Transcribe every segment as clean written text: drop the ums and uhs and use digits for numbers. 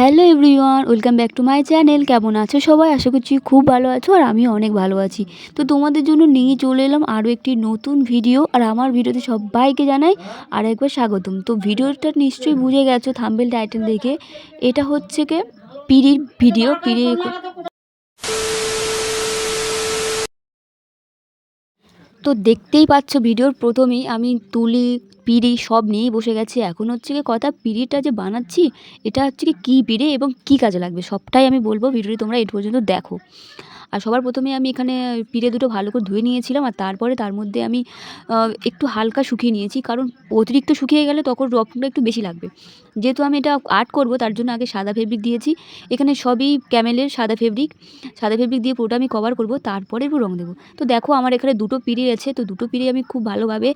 Hello everyone, welcome back to my channel. কেমন আছো সবাই? আশা করছি খুব ভালো আছো আর আমিও অনেক ভালো আছি। তো তোমাদের জন্য নিয়ে চলে এলাম আরও একটি নতুন ভিডিও। আর আমার ভিডিওতে সবাইকে জানাই আর একবার স্বাগতম। তো ভিডিওটা নিশ্চয়ই বুঝে গেছো থাম্বনেল টাইটেল দেখে। এটা হচ্ছে কি পিড়ির ভিডিও। তো দেখতেই পাচ্ছ ভিডিওর প্রথমেই আমি তুলি পিঁড়ি সব নিয়েই বসে গেছি। এখন হচ্ছে কি কথা, পিঁড়িটা যে বানাচ্ছি এটা হচ্ছে কি কী পিঁড়ি এবং কী কাজে লাগবে সবটাই আমি বলবো। ভিডিওটি তোমরা এই পর্যন্ত দেখো। আর সবার প্রথমে আমি এখানে পিঁড়ে দুটো ভালো করে ধুয়ে নিয়েছিলাম, আর তারপরে তার মধ্যে আমি একটু হালকা শুকিয়ে নিয়েছি, কারণ অতিরিক্ত শুকিয়ে গেলে তখন রংটা একটু বেশি লাগবে। যেহেতু আমি এটা আর্ট করব তার জন্য আগে সাদা ফেব্রিক দিয়েছি। এখানে সবই ক্যামেলের সাদা ফেব্রিক দিয়ে পুরোটা আমি কভার করব, তারপরে একটু রং দেবো। তো দেখো আমার এখানে দুটো পিঁড়ি আছে, তো দুটো পিঁড়ি আমি খুব ভালোভাবে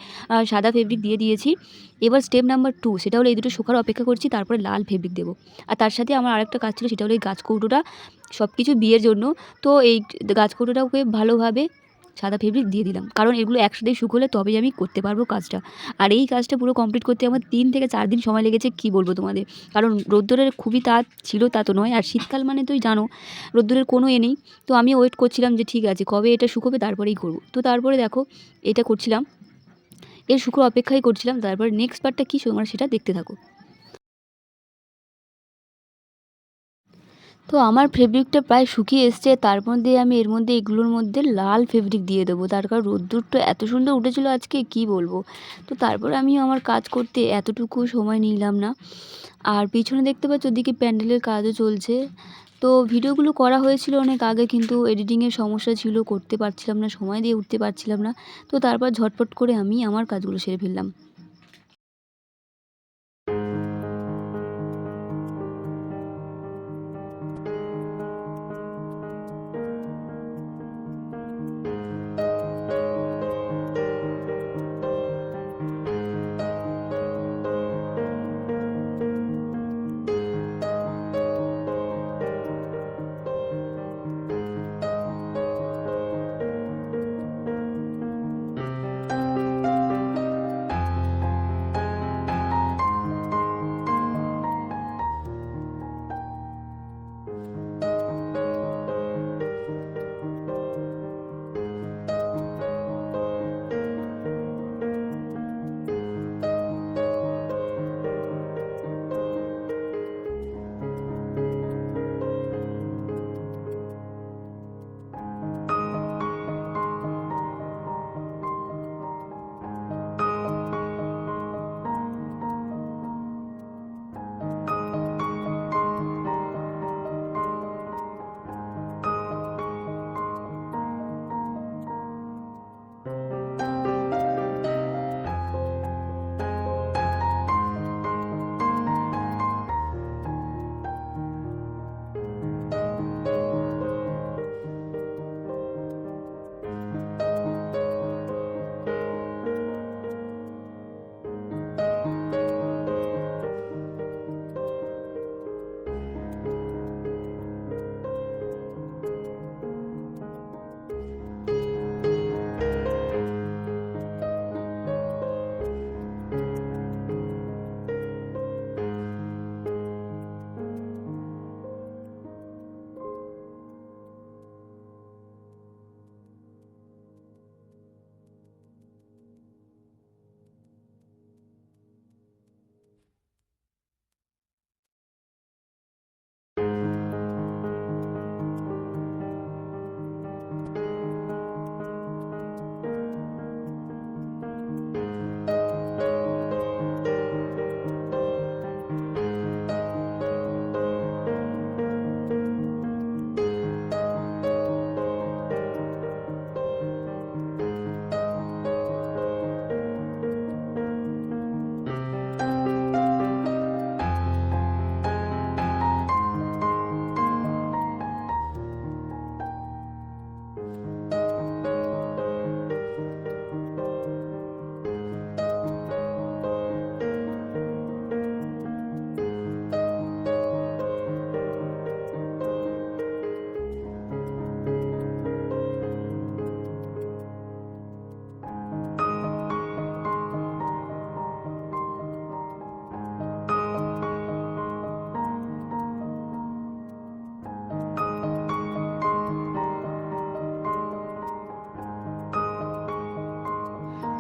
সাদা ফেব্রিক দিয়ে দিয়েছি। এবার স্টেপ নাম্বার 2, সেটা হলো এই দুটো শুকার অপেক্ষা করছি, তারপরে লাল ফেব্রিক দেবো। আর তার সাথে আমার আরেকটা কাজ ছিল, সেটা হলো এই গাছ কৌটোটা সব কিছু বিয়ের জন্য। তো এই গাছ কৌটোটাকে ভালোভাবে সাদা ফেব্রিক দিয়ে দিলাম, কারণ এগুলো একসাথেই শুকোলে তবেই আমি করতে পারবো কাজটা। আর এই কাজটা পুরো কমপ্লিট করতে আমার 3 থেকে 4 দিন সময় লেগেছে, কি বলবো তোমাদের। কারণ রোদ্দুরের খুবই তাপ ছিল, তা তো নয়। আর শীতকাল মানে তুই জানো রোদ্দুরের কোনো নেই। তো আমি ওয়েট করছিলাম যে ঠিক আছে কবে এটা শুকোবে তারপরেই করবো। তো তারপরে দেখো এটা করছিলাম, এর শুকোর অপেক্ষাই করছিলাম। তারপরে নেক্সট পার্টটা কী তোমরা সেটা দেখতে থাকো। তো আমার ফেব্রিকটা প্রায় শুকিয়ে এসছে, তার মধ্যে আমি এর মধ্যে এগুলোর মধ্যে লাল ফেব্রিক দিয়ে দেবো। তার কারণ রোদ্দুরটা এত সুন্দর উঠেছিল আজকে, কি বলবো। তো তারপরে আমি আমার কাজ করতে এতটুকু সময় নিলাম না। আর পিছনে দেখতে পাচ্ছ ওদিকে প্যান্ডেলের কাজও চলছে। তো ভিডিওগুলো করা হয়েছিল অনেক আগে, কিন্তু এডিটিংয়ের সমস্যা ছিল, করতে পারছিলাম না, সময় দিয়ে উঠতে পারছিলাম না। তো তারপর ঝটপট করে আমি আমার কাজগুলো সেরে ফেললাম।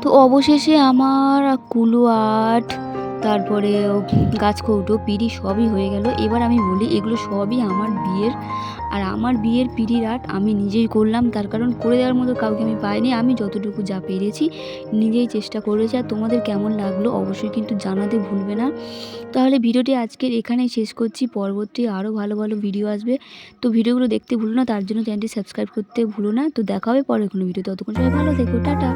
তো অবশেষে আমার কুলো আর্ট, তারপরে গাছ কৌটো, পিঁড়ি সবই হয়ে গেল। এবার আমি বলি এগুলো সবই আমার বিয়ের, আর আমার বিয়ের পিঁড়ির আর্ট আমি নিজেই করলাম। তার কারণ করে দেওয়ার মতো কাউকে আমি পাইনি। আমি যতটুকু যা পেরেছি নিজেই চেষ্টা করেছি। আর তোমাদের কেমন লাগলো অবশ্যই কিন্তু জানাতে ভুলবে না। তাহলে ভিডিওটি আজকের এখানেই শেষ করছি। পরবর্তী আরও ভালো ভালো ভিডিও আসবে, তো ভিডিওগুলো দেখতে ভুলো না। তার জন্য চ্যানেলটি সাবস্ক্রাইব করতে ভুলো না। তো দেখা হবে পরের কোনো ভিডিও। ততক্ষণ সবাই ভালো থেকো, টাটা।